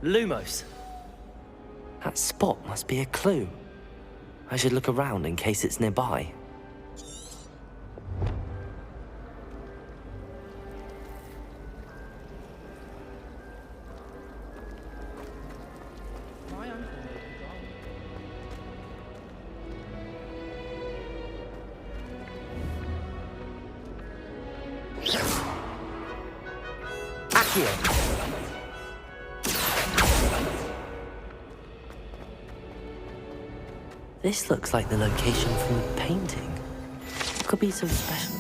Lumos. That spot must be a clue. I should look around in case it's nearby. This looks like the location from the painting. Could be some special.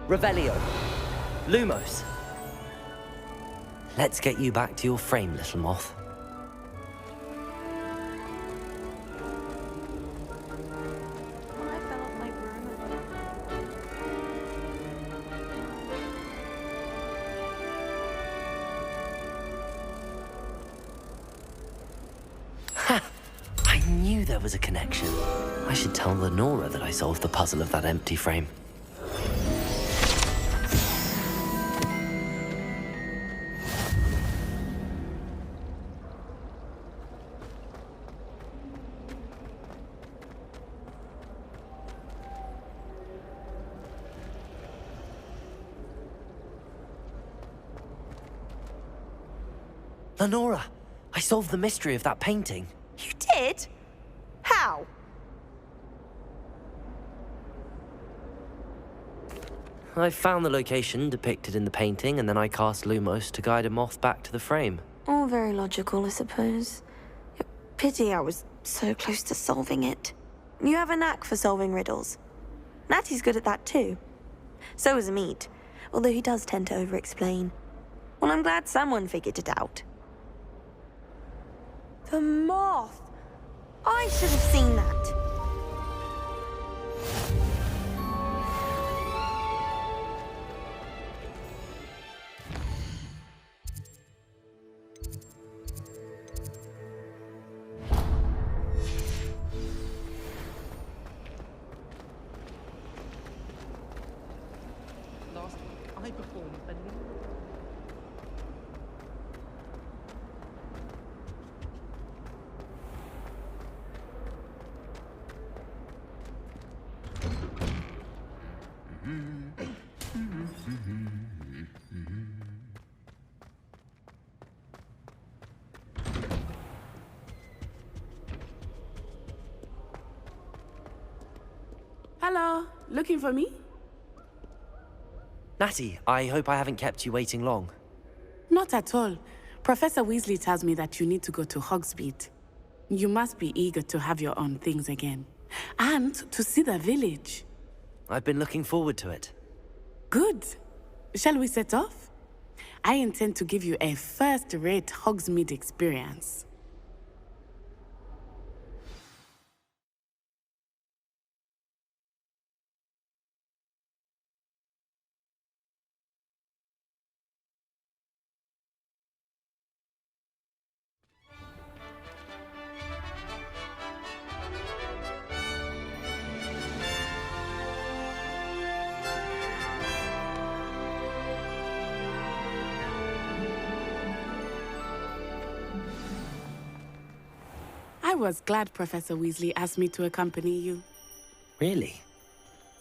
Revelio. Lumos. Let's get you back to your frame, little moth. There was a connection. I should tell Lenora that I solved the puzzle of that empty frame. Lenora, I solved the mystery of that painting. You did? How? I found the location depicted in the painting, and then I cast Lumos to guide a moth back to the frame. All very logical, I suppose. Pity I was so close to solving it. You have a knack for solving riddles. Natty's good at that too. So is Amit, although he does tend to over-explain. Well, I'm glad someone figured it out. The moth! I should have seen that. Last week, I performed a Hello, looking for me? Natty, I hope I haven't kept you waiting long. Not at all. Professor Weasley tells me that you need to go to Hogsmeade. You must be eager to have your own things again. And to see the village. I've been looking forward to it. Good. Shall we set off? I intend to give you a first-rate Hogsmeade experience. I was glad Professor Weasley asked me to accompany you. Really?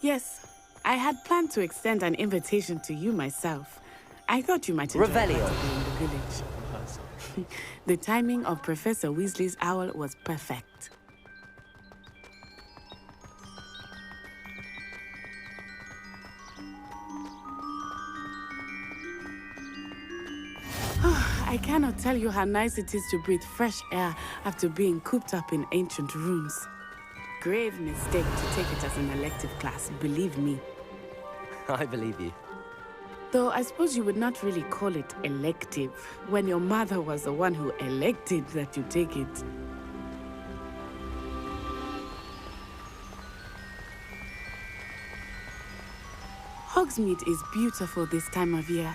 Yes. I had planned to extend an invitation to you myself. I thought you might enjoy Revelio. in the village. The timing of Professor Weasley's owl was perfect. I cannot tell you how nice it is to breathe fresh air after being cooped up in ancient rooms. Grave mistake to take it as an elective class, believe me. I believe you. Though I suppose you would not really call it elective, when your mother was the one who elected that you take it. Hogsmeade is beautiful this time of year.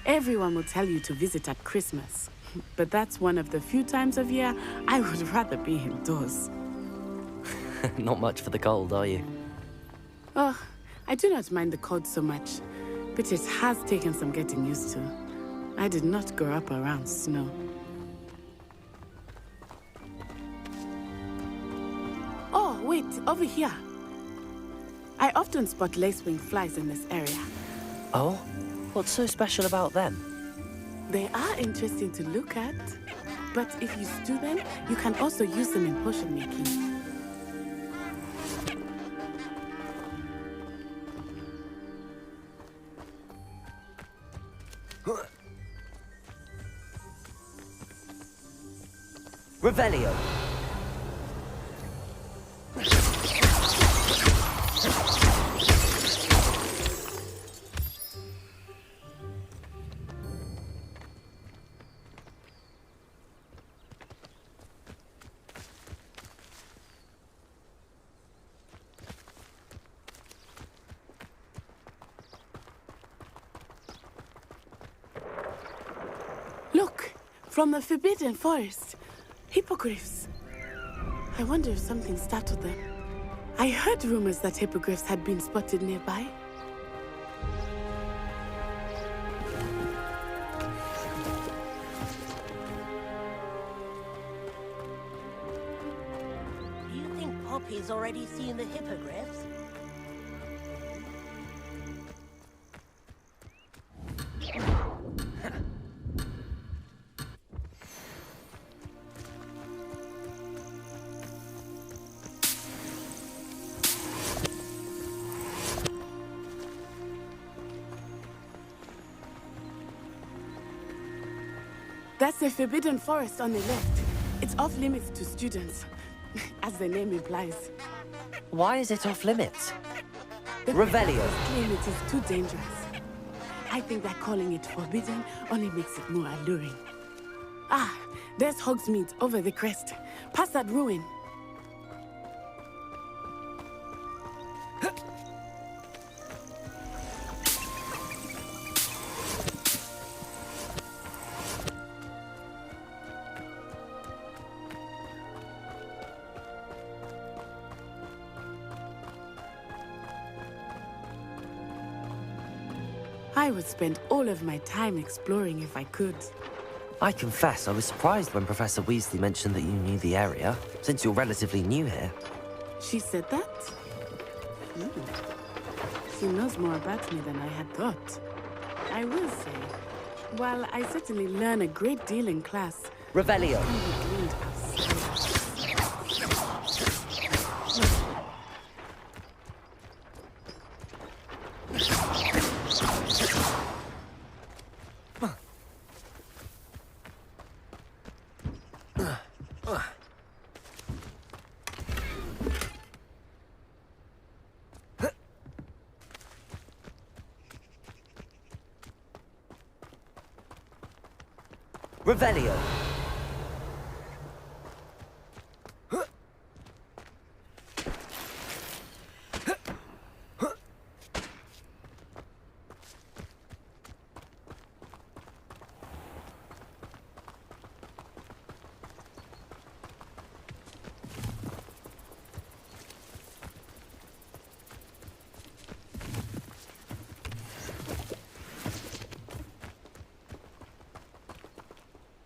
Everyone will tell you to visit at Christmas. but that's one of the few times of year I would rather be indoors. Not much for the cold, are you? Oh, I do not mind the cold so much, but it has taken some getting used to. I did not grow up around snow. Oh, wait, over here. I often spot lacewing flies in this area. Oh? What's so special about them? They are interesting to look at, but if you stew them, you can also use them in potion making. Revelio! Look! From the Forbidden Forest. Hippogriffs. I wonder if something startled them. I heard rumors that hippogriffs had been spotted nearby. Do you think Poppy's already seen the hippogriffs? That's the Forbidden Forest on the left. It's off limits to students, as the name implies. Why is it off limits? The Revelio. professors claim it is too dangerous. I think that calling it forbidden only makes it more alluring. Ah, there's Hogsmeade over the crest. Past that ruin. I would spend all of my time exploring if I could. I confess I was surprised when Professor Weasley mentioned that you knew the area, since you're relatively new here. She said that? She knows more about me than I had thought. I will say, while I certainly learn a great deal in class, Revelio. can be gleaned outside. Revelio.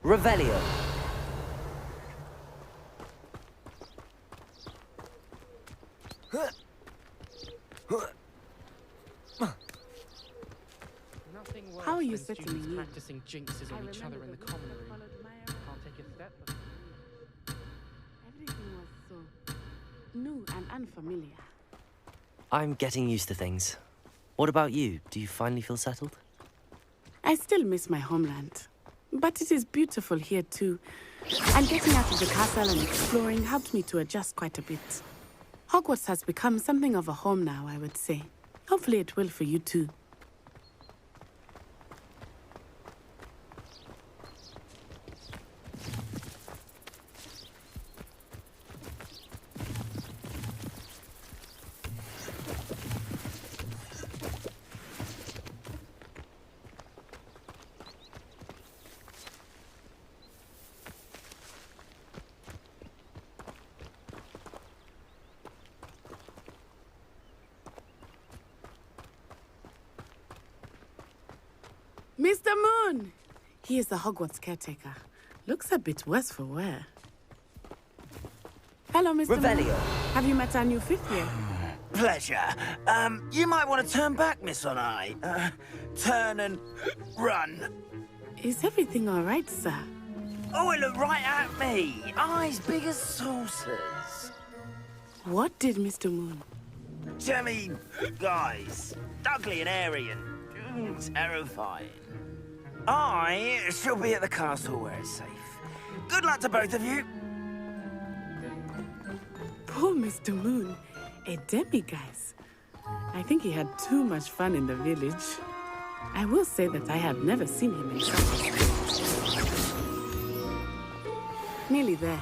Revelio. Nothing worse How are you than settling students in? practicing jinxes on each other in the common room. Can't take a step. Everything was so new and unfamiliar. I'm getting used to things. What about you? Do you finally feel settled? I still miss my homeland. But it is beautiful here too. And getting out of the castle and exploring helped me to adjust quite a bit. Hogwarts has become something of a home now, I would say. Hopefully it will for you too. Moon! He is the Hogwarts caretaker. Looks a bit worse for wear. Hello, Mr. Revelio. Moon. Have you met our new fifth year? Pleasure. You might want to turn back, Miss Onai. Turn and run. Is everything all right, sir? Oh, it looked right at me. Eyes big as saucers. What did Mr. Moon? Jemmy guys. Ugly and airy and terrifying. I shall be at the castle where it's safe. Good luck to both of you. Poor Mr. Moon. A demiguise. I think he had too much fun in the village. I will say that I have never seen him in such a state. Nearly there.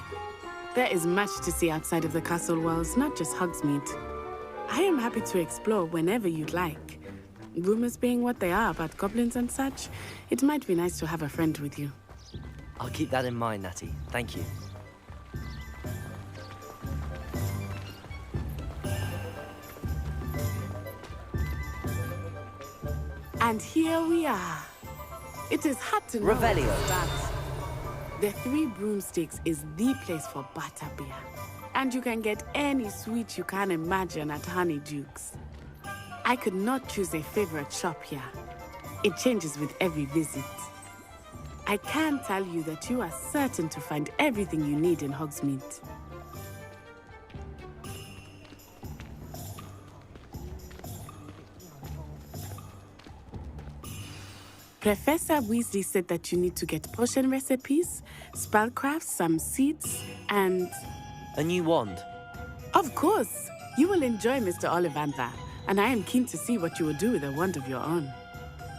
There is much to see outside of the castle walls, not just Hogsmeade. I am happy to explore whenever you'd like. Rumors being what they are about goblins and such, it might be nice to have a friend with you. I'll keep that in mind, Natty. Thank you. And here we are. It is hard to know where to Revelio. start. The Three Broomsticks is the place for butterbeer. And you can get any sweet you can imagine at Honeydukes. I could not choose a favorite shop here. It changes with every visit. I can tell you that you are certain to find everything you need in Hogsmeade. Professor Weasley said that you need to get potion recipes, spellcrafts, some seeds, and... A new wand. Of course! You will enjoy Mr. Ollivandar, and I am keen to see what you will do with a wand of your own.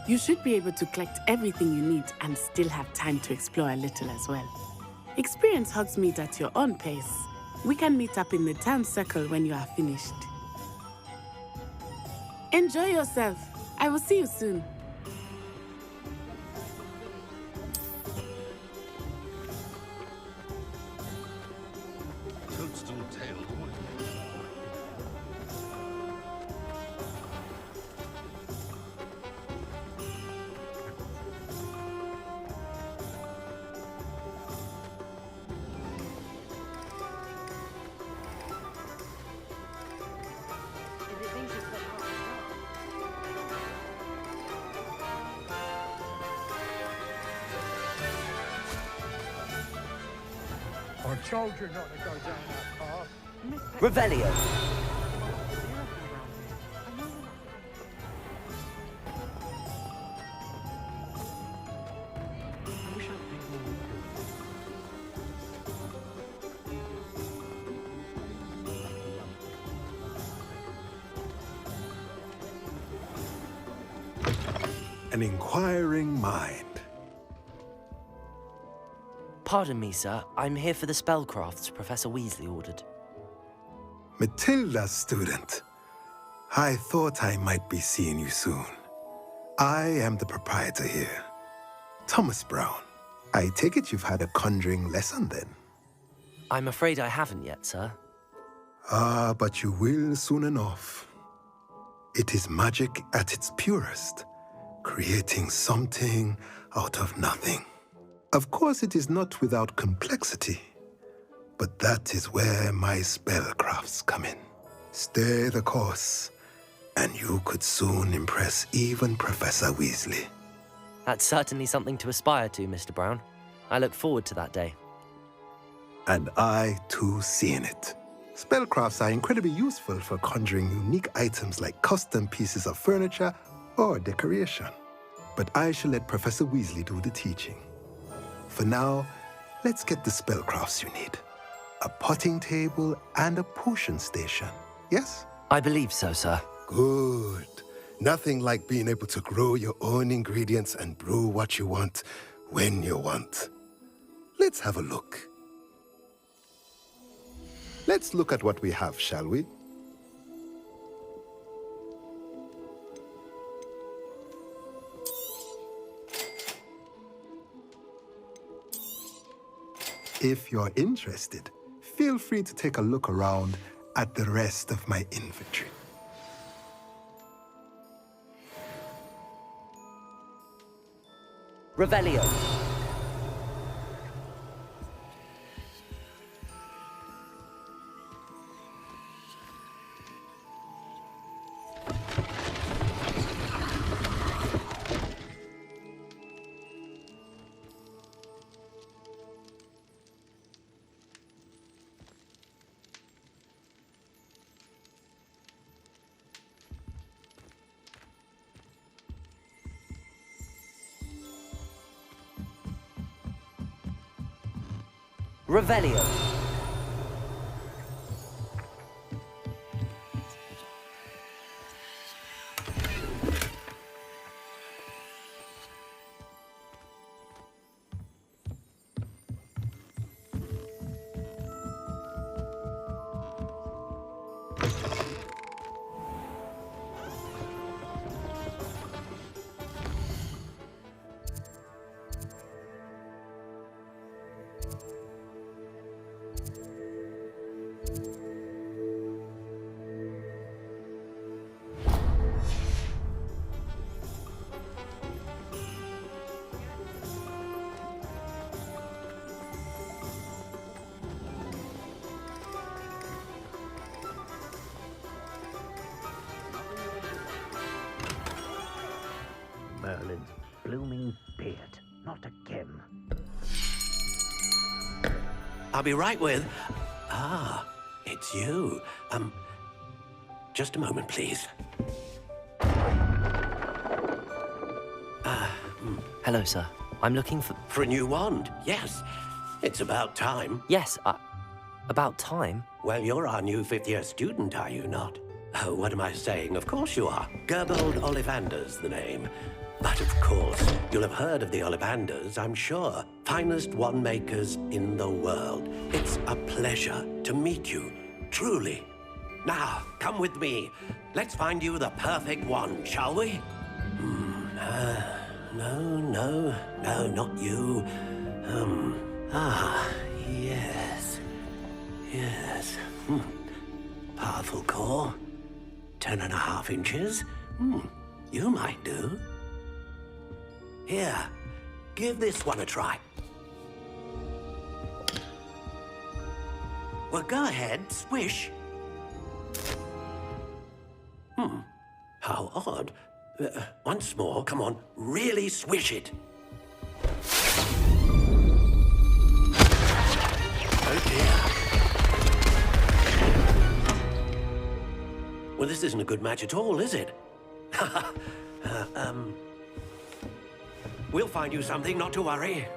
You should be able to collect everything you need and still have time to explore a little as well. Experience Hogsmeade at your own pace. We can meet up in the town circle when you are finished. Enjoy yourself. I will see you soon. I told you not to go down that path. Revelio. An inquiring mind. Pardon me, sir. I'm here for the spellcrafts Professor Weasley ordered. Matilda's student. I thought I might be seeing you soon. I am the proprietor here, Thomas Brown. I take it you've had a conjuring lesson then? I'm afraid I haven't yet, sir. Ah, but you will soon enough. It is magic at its purest, creating something out of nothing. Of course, it is not without complexity, but that is where my spellcrafts come in. Stay the course, and you could soon impress even Professor Weasley. That's certainly something to aspire to, Mr. Brown. I look forward to that day. And I, too, see in it. Spellcrafts are incredibly useful for conjuring unique items like custom pieces of furniture or decoration. But I shall let Professor Weasley do the teaching. For now, let's get the spellcrafts you need. A potting table and a potion station, yes? I believe so, sir. Good. Nothing like being able to grow your own ingredients and brew what you want when you want. Let's have a look. Let's look at what we have, shall we? If you're interested, feel free to take a look around at the rest of my inventory. Revelio. Revelio. Merlin's blooming beard. Not again. I'll be right with... Ah, it's you. Just a moment, please. Hello, sir. I'm looking for... For a new wand, yes. It's about time. Yes, about time? Well, you're our new fifth-year student, are you not? Oh, what am I saying? Of course you are. Gerbold Ollivander's the name. But of course, you'll have heard of the Ollivanders, I'm sure. Finest wand makers in the world. It's a pleasure to meet you, truly. Now, come with me. Let's find you the perfect wand, shall we? No, not you. Yes. Powerful core. 10.5 inches. You might do. Here, give this one a try. Well, go ahead, swish. How odd. Once more, come on, really swish it. Oh dear. Well, this isn't a good match at all, is it? We'll find you something, not to worry.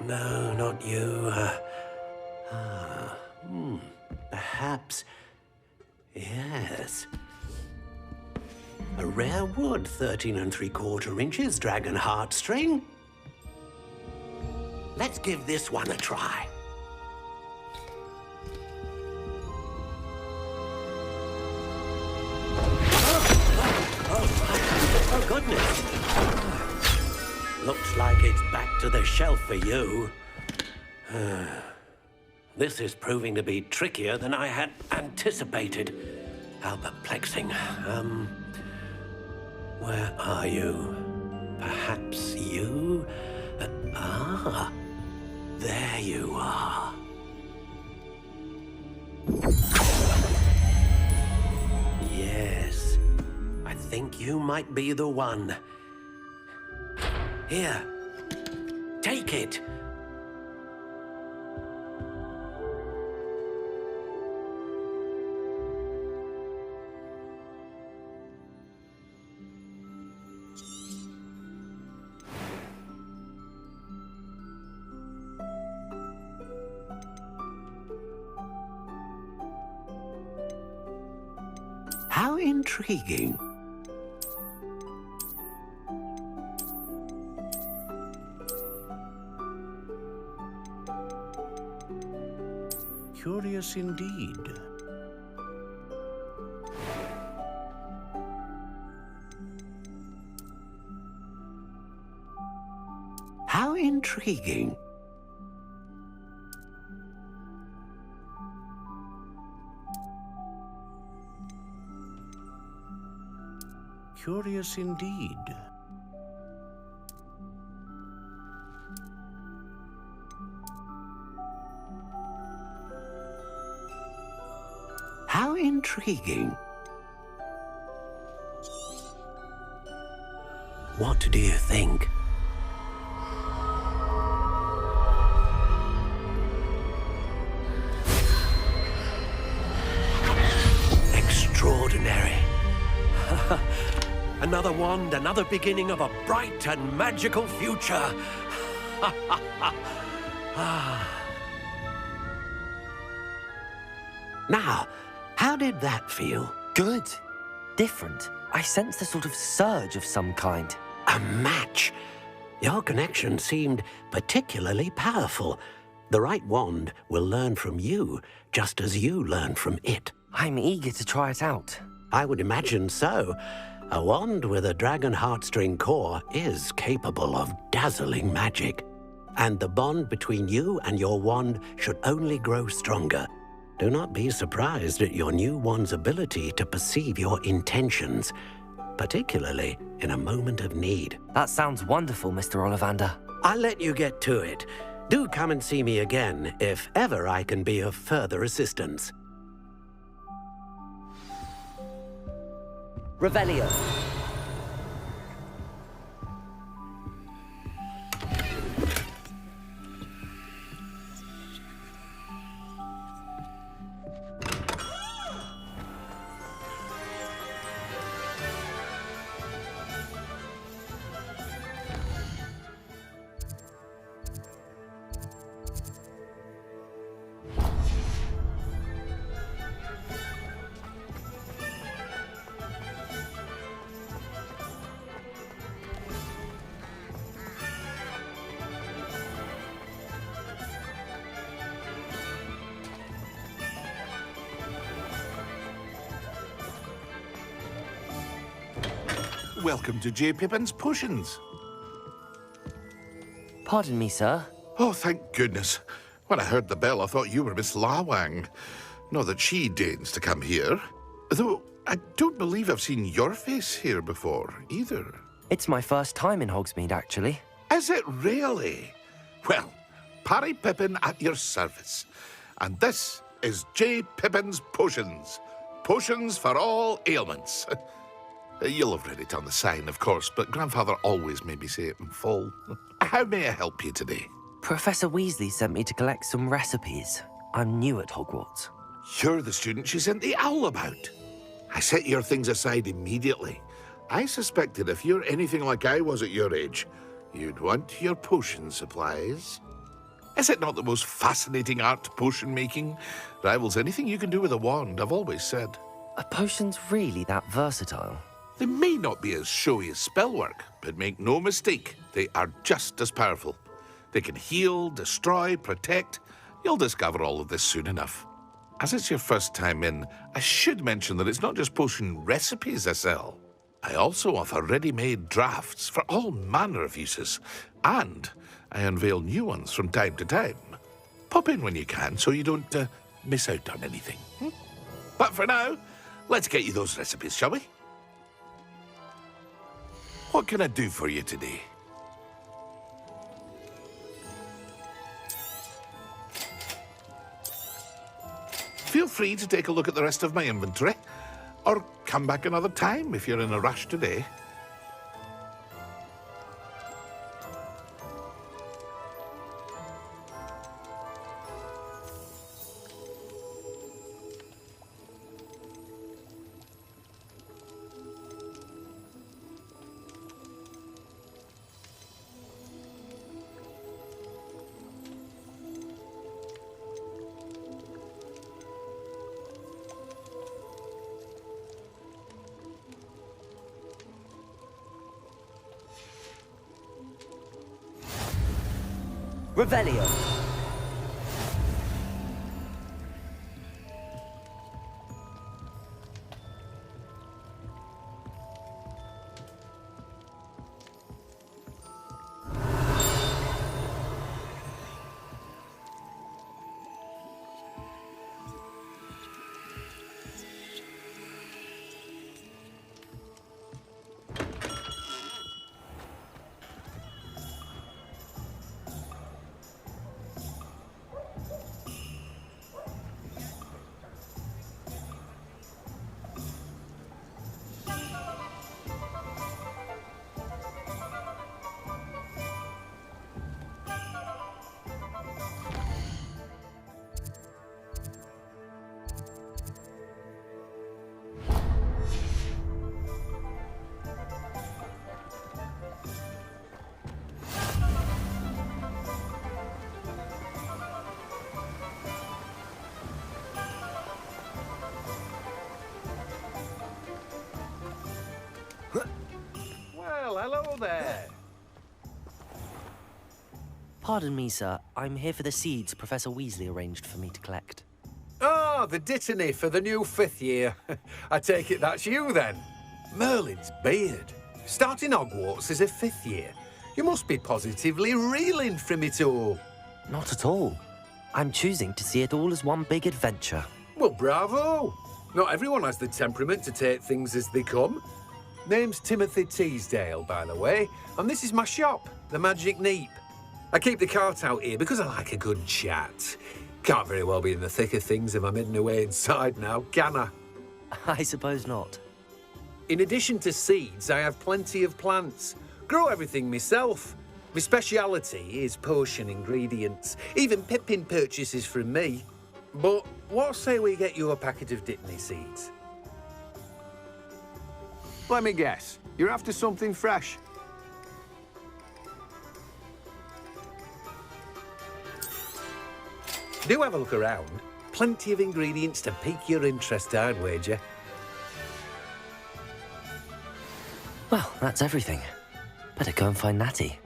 No, not you. Perhaps... Yes. A rare wood, 13 3/4 inches, dragon heartstring. Let's give this one a try. Oh, goodness. Looks like it's back to the shelf for you. This is proving to be trickier than I had anticipated. How perplexing. Where are you? Perhaps you? There you are. Yes, I think you might be the one. Here, take it. How intriguing. Curious indeed. How intriguing. Curious indeed. How intriguing. What do you think? Extraordinary. Another wand, another beginning of a bright and magical future. Now, how did that feel? Good. Different. I sensed a sort of surge of some kind. A match. Your connection seemed particularly powerful. The right wand will learn from you, just as you learn from it. I'm eager to try it out. I would imagine so. A wand with a dragon heartstring core is capable of dazzling magic. And the bond between you and your wand should only grow stronger. Do not be surprised at your new wand's ability to perceive your intentions, particularly in a moment of need. That sounds wonderful, Mr. Ollivander. I'll let you get to it. Do come and see me again if ever I can be of further assistance. Revelio. Welcome to J. Pippin's Potions. Pardon me, sir. Oh, thank goodness. When I heard the bell, I thought you were Miss Lawang. Not that she deigns to come here. Though, I don't believe I've seen your face here before, either. It's my first time in Hogsmeade, actually. Is it really? Well, Parry Pippin at your service. And this is J. Pippin's Potions. Potions for all ailments. You'll have read it on the sign, of course, but Grandfather always made me say it in full. How may I help you today? Professor Weasley sent me to collect some recipes. I'm new at Hogwarts. You're the student she sent the owl about. I set your things aside immediately. I suspected if you're anything like I was at your age, you'd want your potion supplies. Is it not the most fascinating art, potion making? Rivals anything you can do with a wand, I've always said. Are potions really that versatile? They may not be as showy as spellwork, but make no mistake, they are just as powerful. They can heal, destroy, protect. You'll discover all of this soon enough. As it's your first time in, I should mention that it's not just potion recipes I sell. I also offer ready-made drafts for all manner of uses, and I unveil new ones from time to time. Pop in when you can so you don't miss out on anything. But for now, let's get you those recipes, shall we? What can I do for you today? Feel free to take a look at the rest of my inventory, or come back another time if you're in a rush today. Revelio. Pardon me, sir. I'm here for the seeds Professor Weasley arranged for me to collect. Ah, the dittany for the new 5th year. I take it that's you, then. Merlin's beard. Starting Hogwarts as a 5th year. You must be positively reeling from it all. Not at all. I'm choosing to see it all as one big adventure. Well, bravo. Not everyone has the temperament to take things as they come. Name's Timothy Teasdale, by the way, and this is my shop, the Magic Neep. I keep the cart out here because I like a good chat. Can't very well be in the thick of things if I'm hidden away inside now, can I? I suppose not. In addition to seeds, I have plenty of plants. Grow everything myself. My speciality is potion ingredients. Even Pippin purchases from me. But what say we get you a packet of Dittany seeds? Let me guess. You're after something fresh. Do have a look around. Plenty of ingredients to pique your interest, I'd wager. Well, that's everything. Better go and find Natty.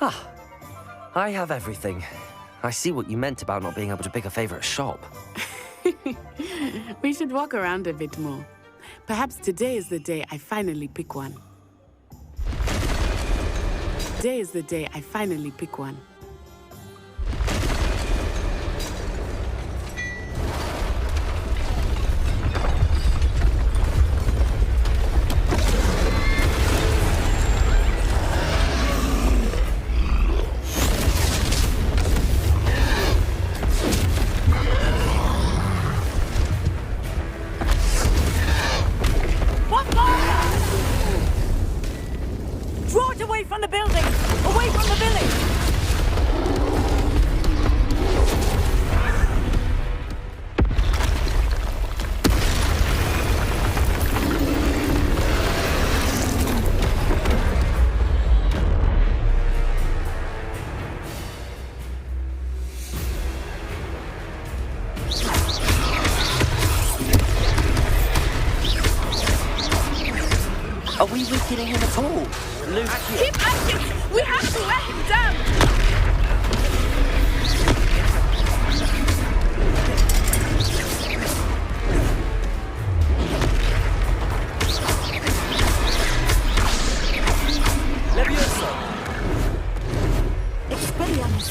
Ah, I have everything. I see what you meant about not being able to pick a favorite shop. We should walk around a bit more. Perhaps today is the day I finally pick one. Today is the day I finally pick one. Are we weakening him at all? Luke... Keep acting! We have to wear him down! Leviosa! Expelliarmus!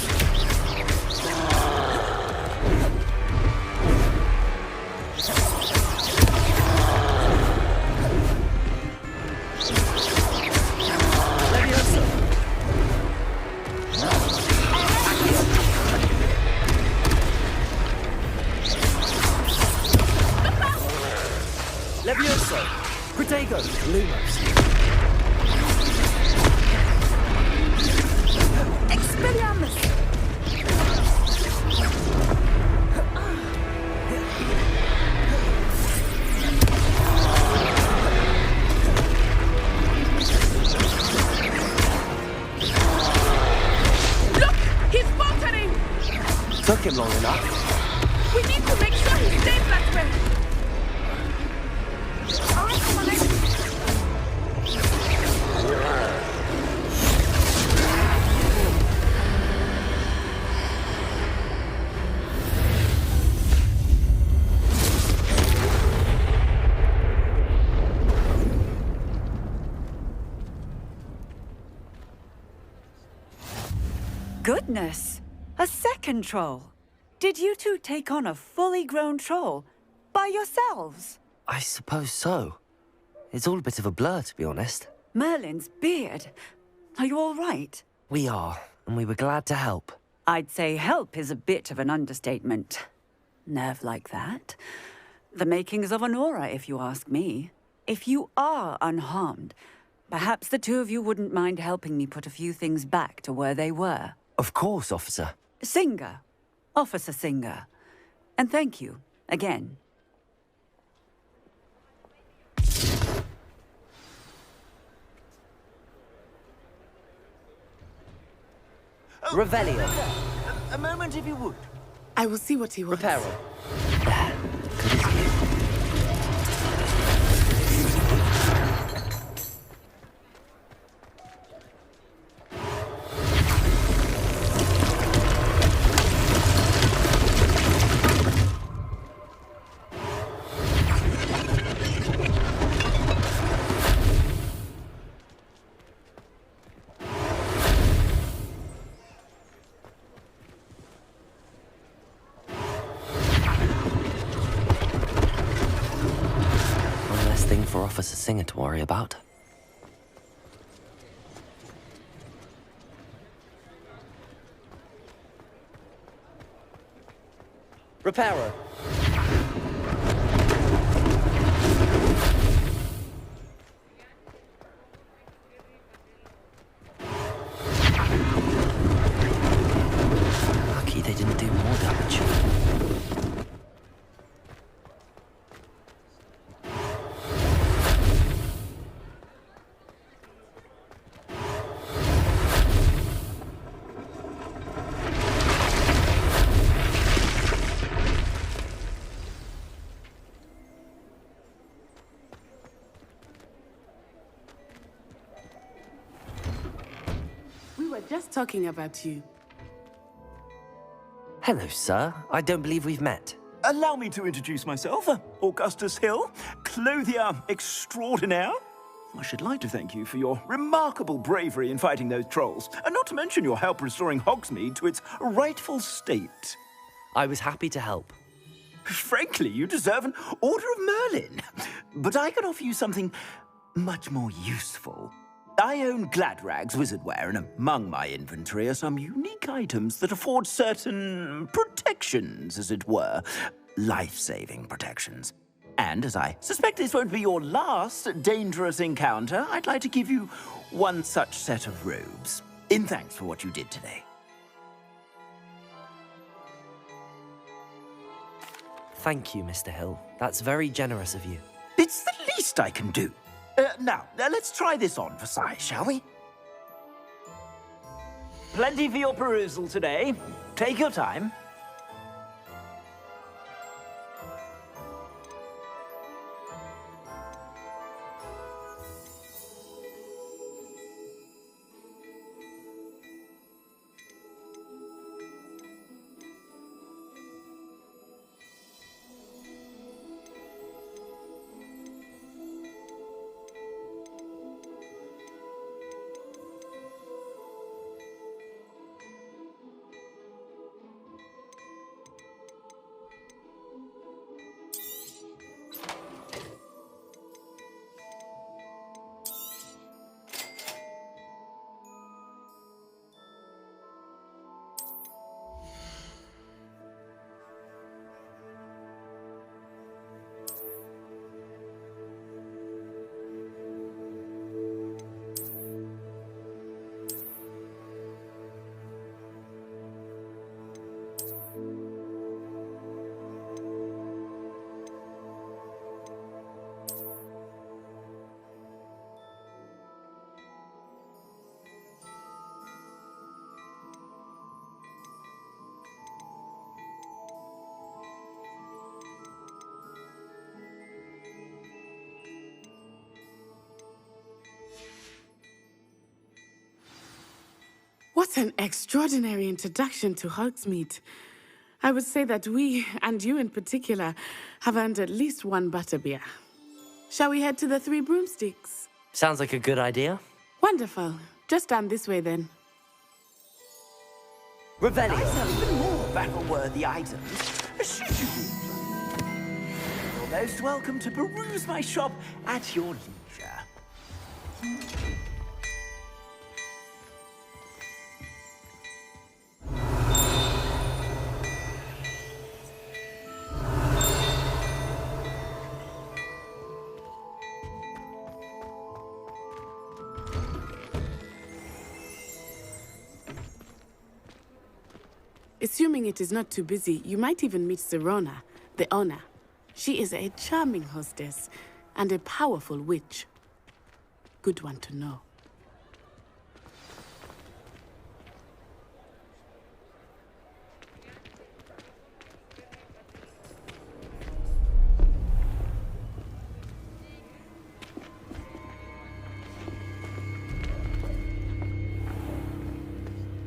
Levioso! Protego! Lumos! Expelliarmus! Look! He's faltering! Took him long enough. We need to make sure he stays that way! Goodness! A second troll! Did you two take on a fully grown troll by yourselves? I suppose so. It's all a bit of a blur, to be honest. Merlin's beard. Are you all right? We are, and we were glad to help. I'd say help is a bit of an understatement. Nerve like that. The makings of an aura, if you ask me. If you are unharmed, perhaps the two of you wouldn't mind helping me put a few things back to where they were. Of course, officer. Singer. Officer Singer. And thank you, again. Revelio. A moment, if you would. I will see what he wants. Reparo. For Officer Singer to worry about. Reparo. Lucky they didn't do more damage. Just talking about you. Hello, sir. I don't believe we've met. Allow me to introduce myself. Augustus Hill, clothier extraordinaire. I should like to thank you for your remarkable bravery in fighting those trolls, and not to mention your help restoring Hogsmeade to its rightful state. I was happy to help. Frankly, you deserve an Order of Merlin. But I can offer you something much more useful. I own Gladrag's wizardware, and among my inventory are some unique items that afford certain protections, as it were. Life-saving protections. And as I suspect this won't be your last dangerous encounter, I'd like to give you one such set of robes, in thanks for what you did today. Thank you, Mr. Hill. That's very generous of you. It's the least I can do. Now, let's try this on for size, shall we? Plenty for your perusal today. Take your time. What an extraordinary introduction to Hogsmeade. I would say that we, and you in particular, have earned at least one butterbeer. Shall we head to the Three Broomsticks? Sounds like a good idea. Wonderful. Just down this way then. Revelio. I sell even more battle-worthy items. Should you be? You're most welcome to peruse my shop at your leisure. Assuming it is not too busy, you might even meet Sirona, the owner. She is a charming hostess and a powerful witch. Good one to know.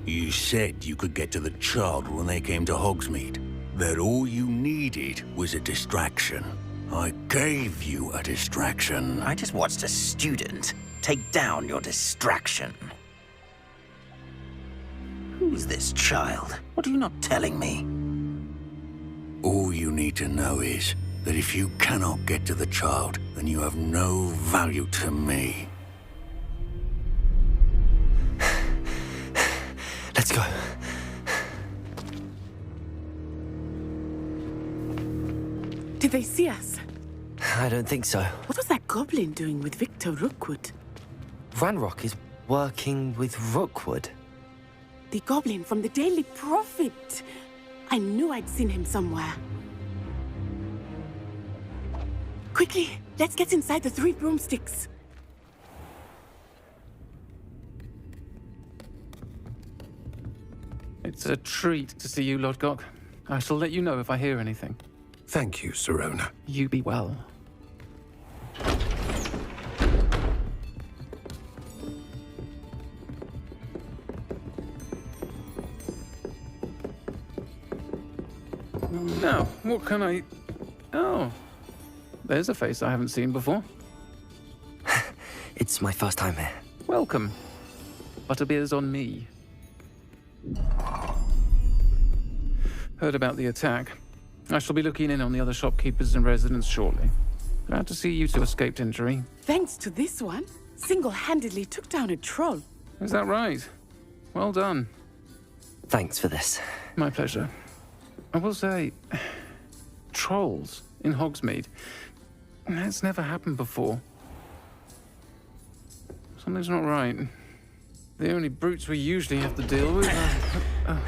You said you could get to the child when they came to Hogsmeade. That all you needed was a distraction. I gave you a distraction. I just watched a student take down your distraction. Who's this child? What are you not telling me? All you need to know is that if you cannot get to the child, then you have no value to me. Let's go. Did they see us? I don't think so. What was that goblin doing with Victor Rookwood? Ranrock is working with Rookwood. The goblin from the Daily Prophet. I knew I'd seen him somewhere. Quickly, let's get inside the 3 broomsticks. It's a treat to see you, Lodgok. I shall let you know if I hear anything. Thank you, Sirona. You be well. Now, what can I... Oh, there's a face I haven't seen before. It's my first time here. Welcome. Butterbeer's on me. Heard about the attack. I shall be looking in on the other shopkeepers and residents shortly. Glad to see you two escaped injury. Thanks to this one, single-handedly took down a troll. Is that right? Well done. Thanks for this. My pleasure. I will say, trolls in Hogsmeade. That's never happened before. Something's not right. The only brutes we usually have to deal with are...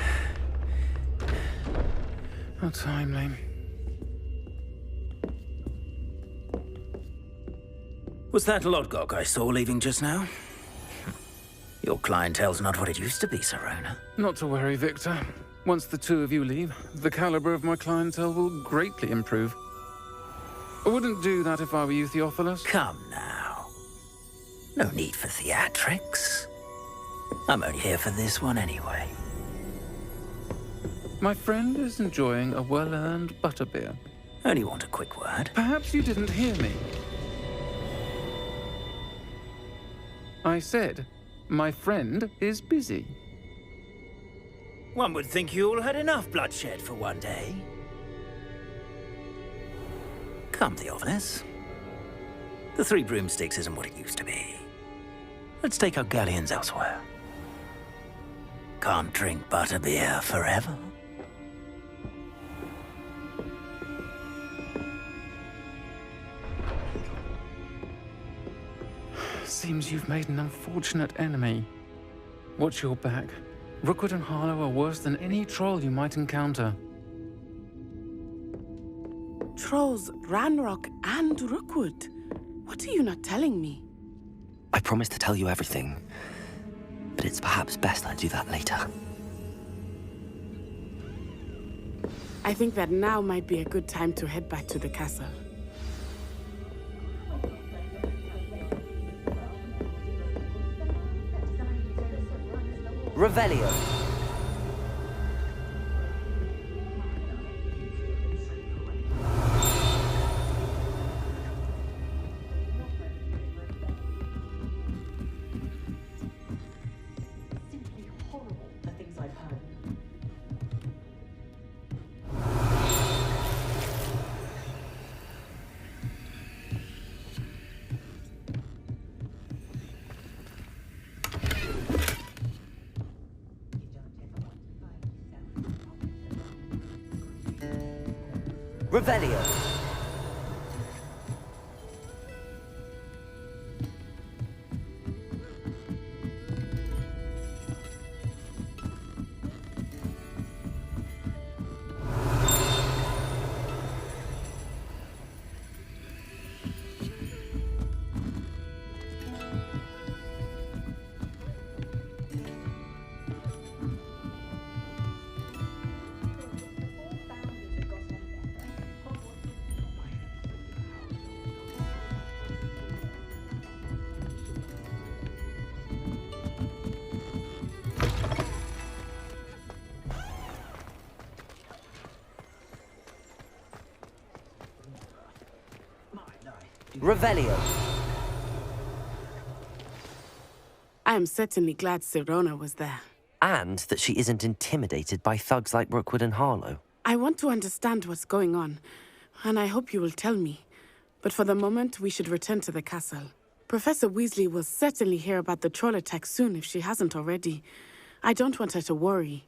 How timely. Was that Lodgok I saw leaving just now? Your clientele's not what it used to be, Sirona. Not to worry, Victor. Once the two of you leave, the caliber of my clientele will greatly improve. I wouldn't do that if I were you, Theophilus. Come now. No need for theatrics. I'm only here for this one anyway. My friend is enjoying a well-earned butterbeer. Only want a quick word. Perhaps you didn't hear me. I said, my friend is busy. One would think you all had enough bloodshed for one day. Come, Theophilus. The 3 broomsticks isn't what it used to be. Let's take our galleons elsewhere. Can't drink butterbeer forever. Seems you've made an unfortunate enemy. Watch your back. Rookwood and Harlow are worse than any troll you might encounter. Trolls, Ranrock, and Rookwood. What are you not telling me? I promised to tell you everything, but it's perhaps best I do that later. I think that now might be a good time to head back to the castle. Revelio. Revelio. Revelio. I am certainly glad Sirona was there. And that she isn't intimidated by thugs like Rookwood and Harlow. I want to understand what's going on, and I hope you will tell me. But for the moment, we should return to the castle. Professor Weasley will certainly hear about the troll attack soon if she hasn't already. I don't want her to worry.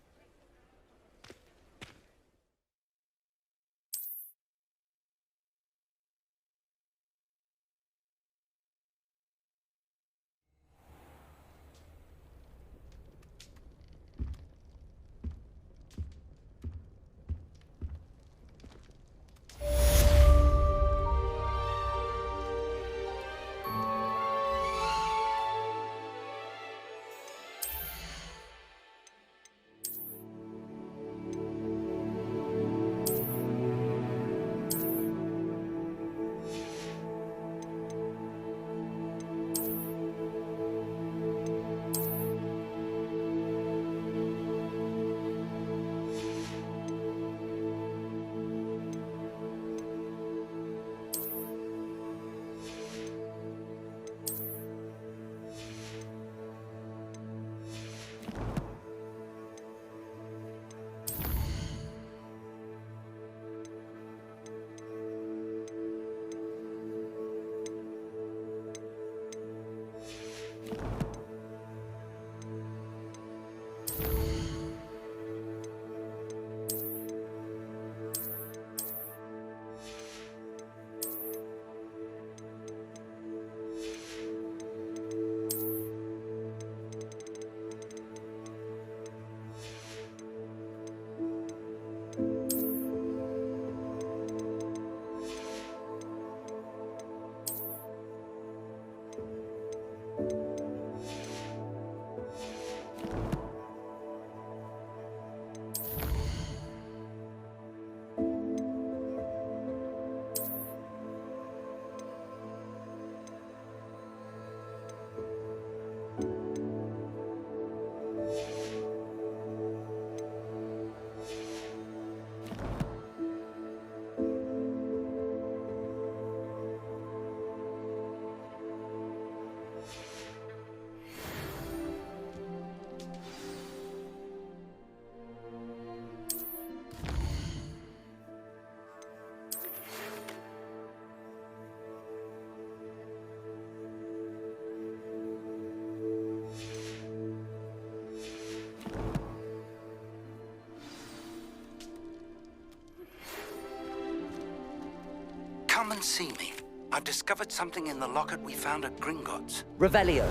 Come and see me. I've discovered something in the locket we found at Gringotts. Revelio.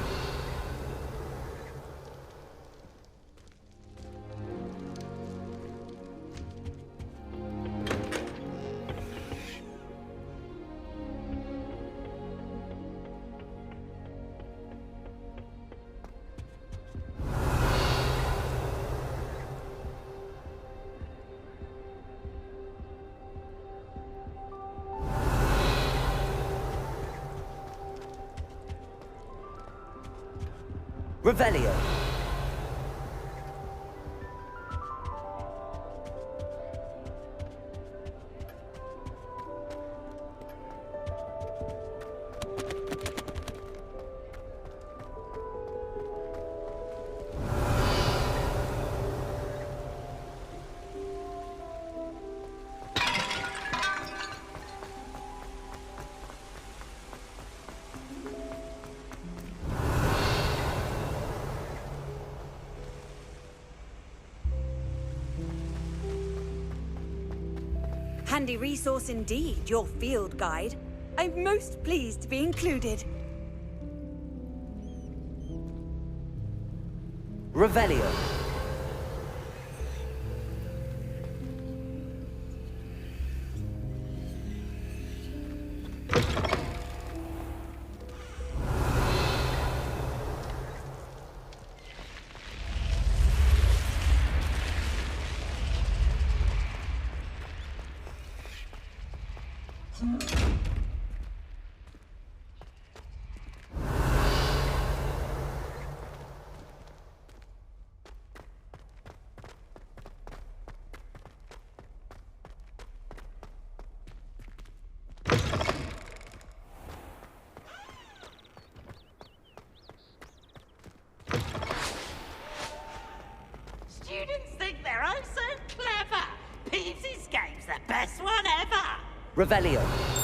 Revelio. Handy resource indeed, your field guide. I'm most pleased to be included. Revelio. best one ever! Revelio.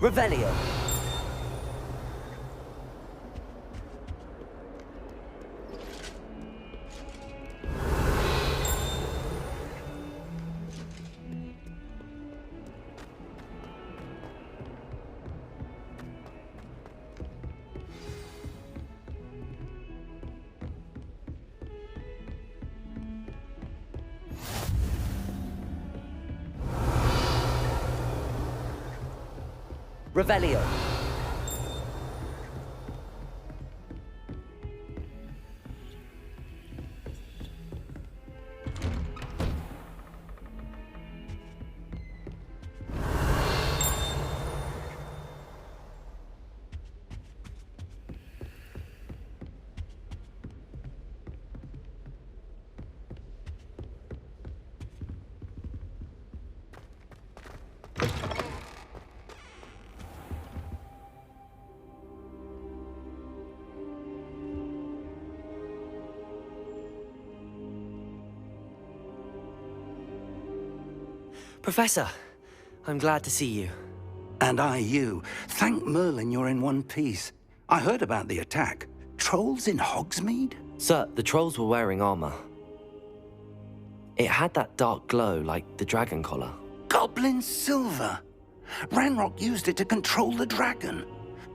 Revelio. Revelio. Professor, I'm glad to see you. And I you. Thank Merlin you're in one piece. I heard about the attack. Trolls in Hogsmeade? Sir, the trolls were wearing armor. It had that dark glow like the dragon collar. Goblin silver! Ranrock used it to control the dragon.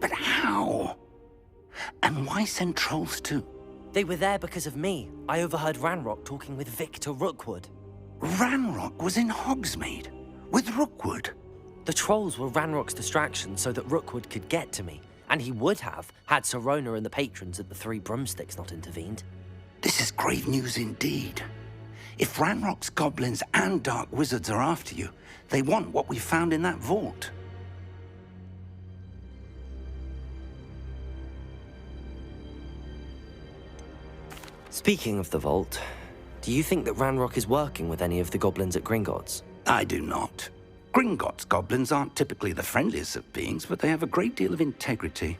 But how? And why send trolls too? They were there because of me. I overheard Ranrock talking with Victor Rookwood. Ranrock was in Hogsmeade? With Rookwood? The trolls were Ranrock's distraction so that Rookwood could get to me. And he would have, had Sirona and the patrons at the Three Broomsticks not intervened. This is grave news indeed. If Ranrock's goblins and dark wizards are after you, they want what we found in that vault. Speaking of the vault, do you think that Ranrock is working with any of the goblins at Gringotts? I do not. Gringotts goblins aren't typically the friendliest of beings, but they have a great deal of integrity.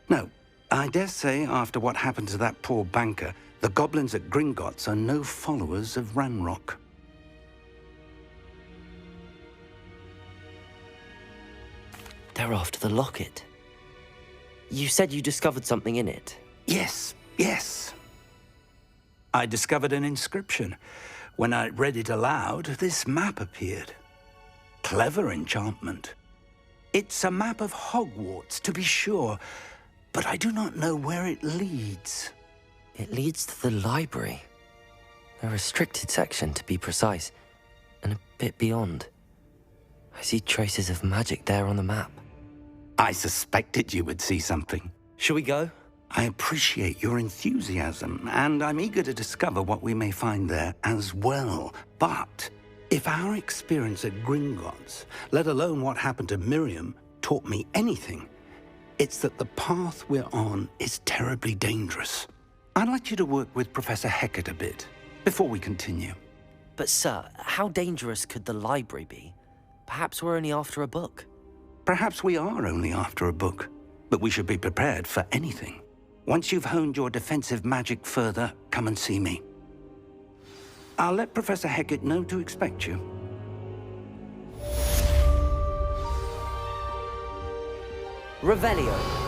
No, I dare say after what happened to that poor banker, the goblins at Gringotts are no followers of Ranrock. They're after the locket. You said you discovered something in it. Yes. I discovered an inscription. When I read it aloud, this map appeared. Clever enchantment. It's a map of Hogwarts, to be sure, but I do not know where it leads. It leads to the library. A restricted section, to be precise, and a bit beyond. I see traces of magic there on the map. I suspected you would see something. Shall we go? I appreciate your enthusiasm, and I'm eager to discover what we may find there as well. But if our experience at Gringotts, let alone what happened to Miriam, taught me anything, it's that the path we're on is terribly dangerous. I'd like you to work with Professor Hecat a bit before we continue. But sir, how dangerous could the library be? Perhaps we're only after a book. Perhaps we are only after a book, but we should be prepared for anything. Once you've honed your defensive magic further, come and see me. I'll let Professor Hecat know to expect you. Revelio.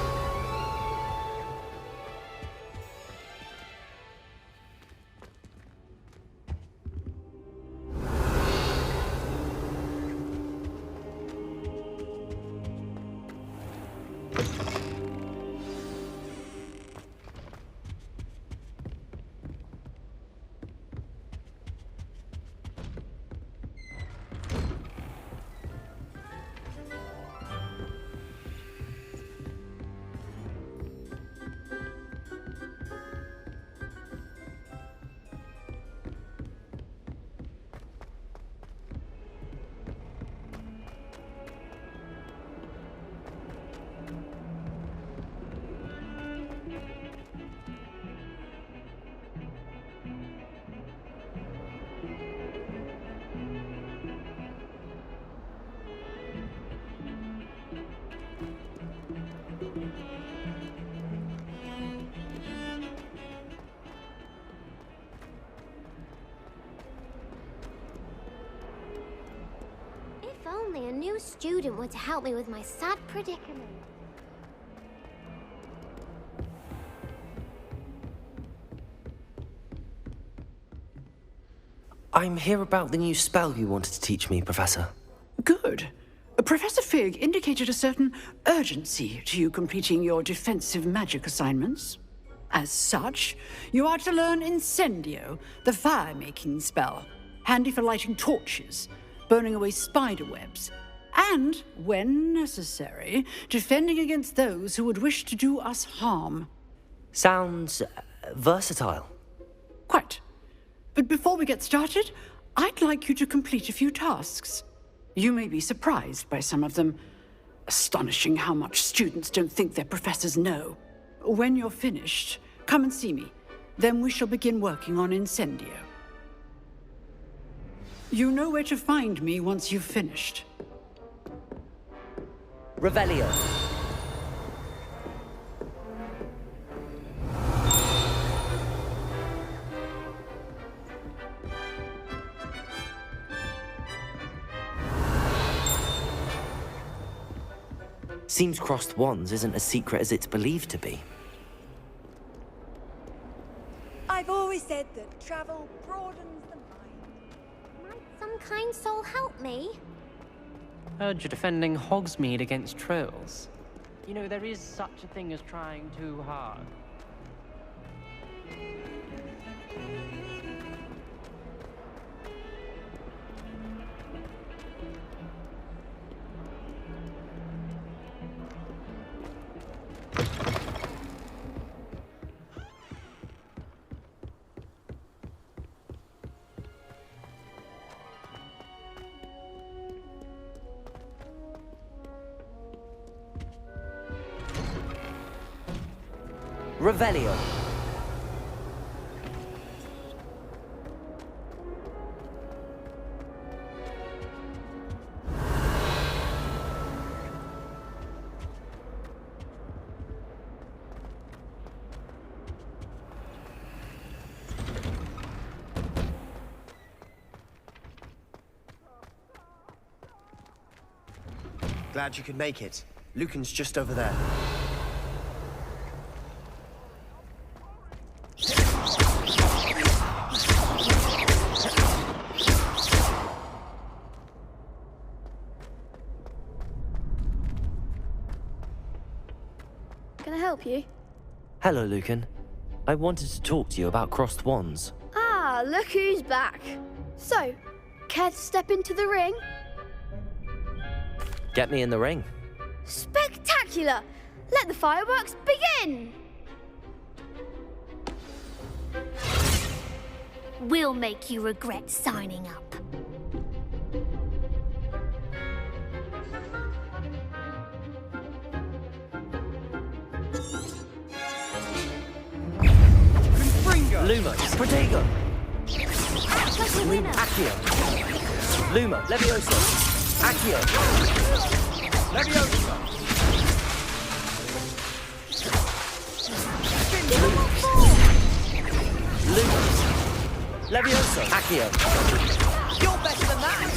only a new student were to help me with my sad predicament. I'm here about the new spell you wanted to teach me, Professor. Good. Professor Fig indicated a certain urgency to you completing your defensive magic assignments. As such, you are to learn Incendio, the fire-making spell, handy for lighting torches, burning away spider webs, and, when necessary, defending against those who would wish to do us harm. Sounds versatile. Quite. But before we get started, I'd like you to complete a few tasks. You may be surprised by some of them. Astonishing how much students don't think their professors know. When you're finished, come and see me. Then we shall begin working on Incendio. You know where to find me once you've finished. Revelio. Seems crossed wands isn't as secret as it's believed to be. I've always said that travel broadens the mind. Might some kind soul help me? Heard you're defending Hogsmeade against trolls. You know, there is such a thing as trying too hard. Revelio. Glad you could make it. Lucan's just over there. Can I help you? Hello, Lucan. I wanted to talk to you about crossed wands. Ah, look who's back. So, care to step into the ring? Get me in the ring. Spectacular! Let the fireworks begin! We'll make you regret signing up. Lumos. Protego. Accio. Lumo. Levioso. Accio. Levioso. Lumos. Levioso. Accio. You're better than that!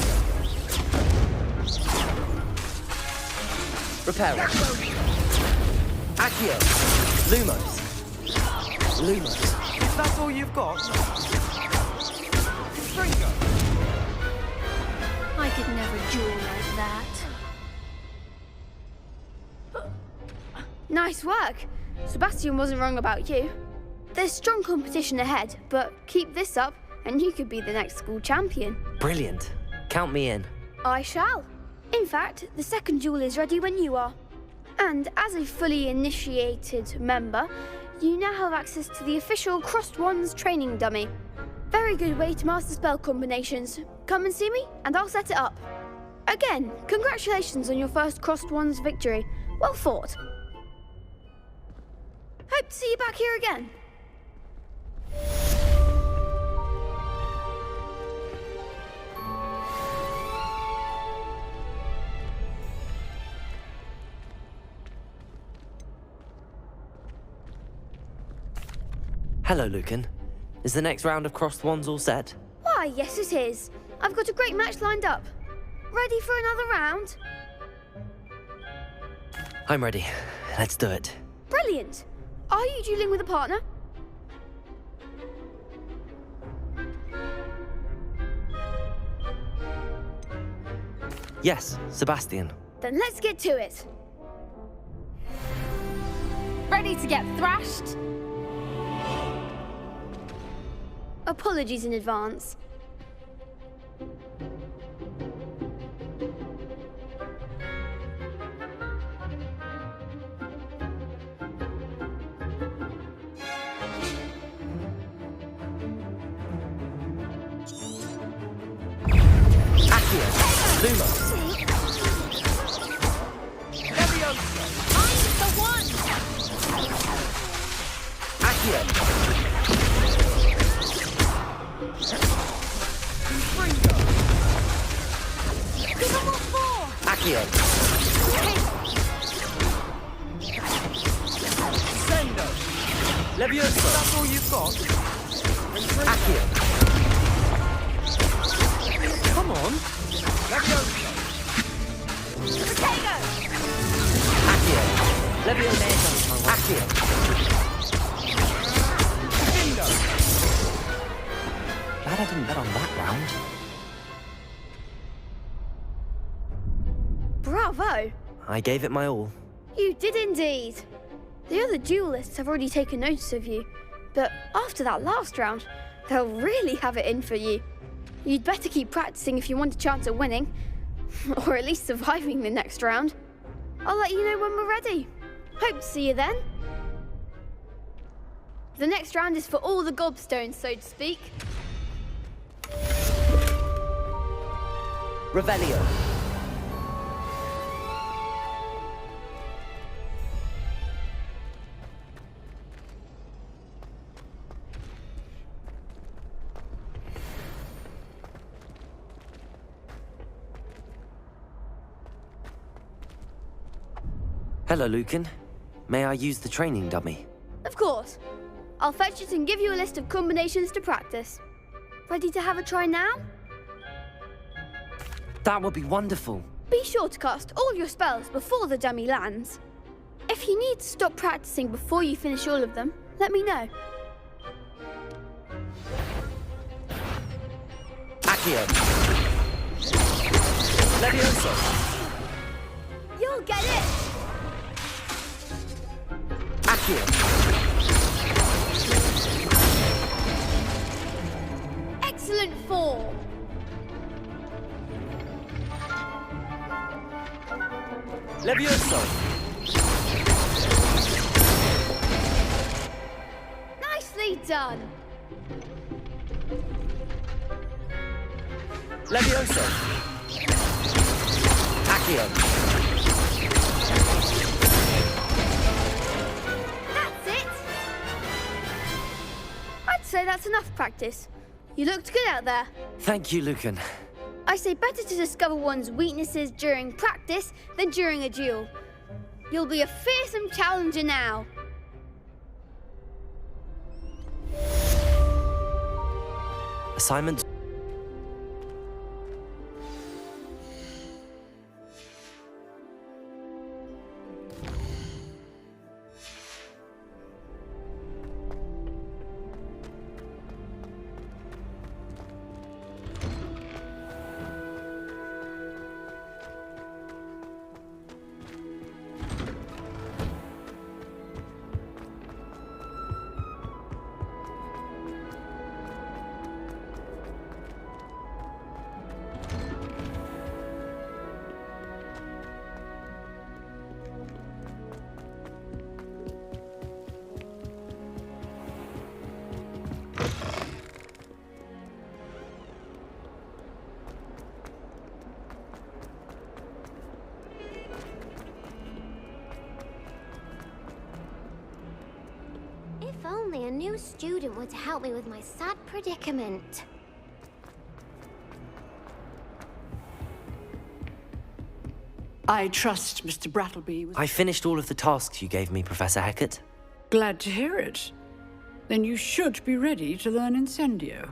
Reparo. Accio. Lumos. Lumos. Is that all you've got? Stringo. I could never duel like that. Nice work. Sebastian wasn't wrong about you. There's strong competition ahead, but keep this up and you could be the next school champion. Brilliant. Count me in. I shall. In fact, the second duel is ready when you are. And as a fully initiated member, you now have access to the official Crossed Wands training dummy. Very good way to master spell combinations. Come and see me, and I'll set it up. Again, congratulations on your first Crossed Wands victory. Well fought. Hope to see you back here again. Hello, Lucan. Is the next round of crossed wands all set? Why, yes it is. I've got a great match lined up. Ready for another round? I'm ready. Let's do it. Brilliant! Are you dueling with a partner? Yes, Sebastian. Then let's get to it. Ready to get thrashed? Apologies in advance. Luma. I'm the one! Accio. Accio. Sendo. Levioso. That's all you've got? Accio. Come on. Levioso. Potato. Accio. Levioso. Accio. Sendo. Glad I didn't bet on that round. Bravo! I gave it my all. You did indeed. The other duelists have already taken notice of you, but after that last round, they'll really have it in for you. You'd better keep practicing if you want a chance at winning, or at least surviving the next round. I'll let you know when we're ready. Hope to see you then. The next round is for all the gobstones, so to speak. Revelio. Hello, Lucan. May I use the training dummy? Of course. I'll fetch it and give you a list of combinations to practice. Ready to have a try now? That would be wonderful. Be sure to cast all your spells before the dummy lands. If you need to stop practicing before you finish all of them, let me know. Accio. Levioso. You'll get it! Accio. Excellent form! Levioso. Nicely done! Levioso. Accio. That's it! I'd say that's enough practice. You looked good out there. Thank you, Lucan. I say better to discover one's weaknesses during practice than during a duel. You'll be a fearsome challenger now. Assignment. If only a new student were to help me with my sad predicament. I trust Mr. Brattleby was... I finished all of the tasks you gave me, Professor Hecat. Glad to hear it. Then you should be ready to learn Incendio.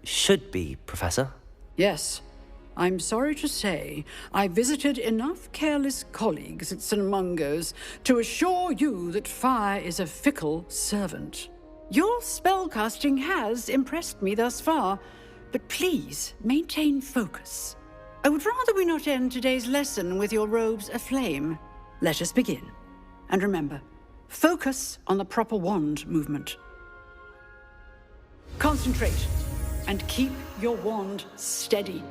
Should be, Professor. Yes. I'm sorry to say, I visited enough careless colleagues at St. Mungo's to assure you that fire is a fickle servant. Your spellcasting has impressed me thus far, but please maintain focus. I would rather we not end today's lesson with your robes aflame. Let us begin. And remember, focus on the proper wand movement. Concentrate, and keep your wand steady.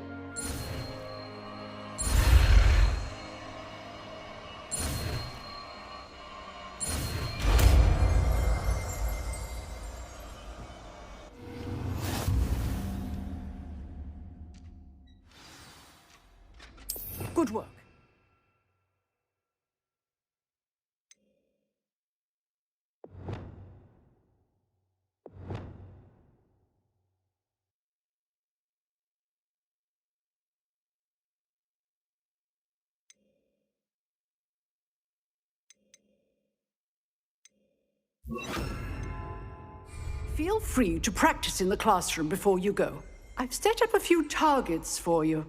Good work. Feel free to practice in the classroom before you go. I've set up a few targets for you.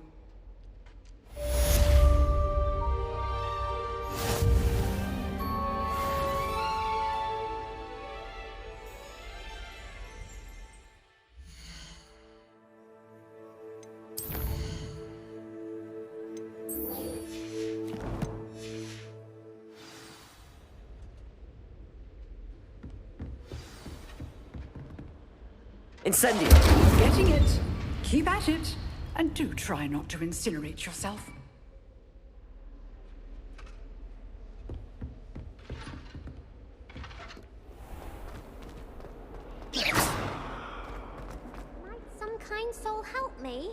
Incendio! Getting it. Keep at it. And do try not to incinerate yourself. Might some kind soul help me?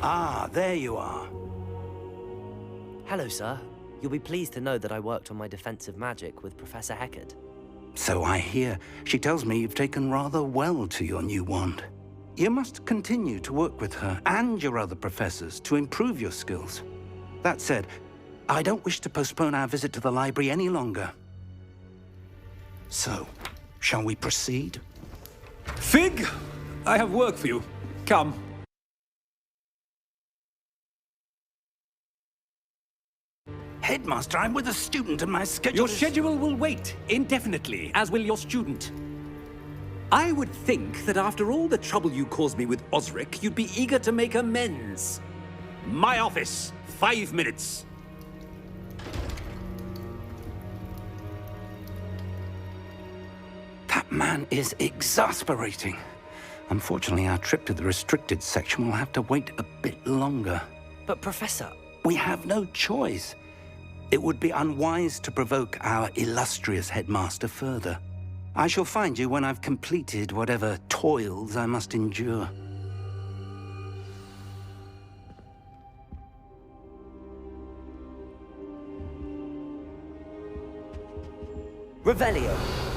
Ah, there you are. Hello, sir. You'll be pleased to know that I worked on my defensive magic with Professor Heckard. So I hear. She tells me you've taken rather well to your new wand. You must continue to work with her and your other professors to improve your skills. That said, I don't wish to postpone our visit to the library any longer. So, shall we proceed? Fig! I have work for you. Come. Headmaster, I'm with a student and my schedule Your is... schedule will wait indefinitely, as will your student. I would think that after all the trouble you caused me with Osric, you'd be eager to make amends. My office, 5 minutes. That man is exasperating. Unfortunately, our trip to the restricted section will have to wait a bit longer. But, Professor... We have no choice. It would be unwise to provoke our illustrious headmaster further. I shall find you when I've completed whatever toils I must endure. Revelio!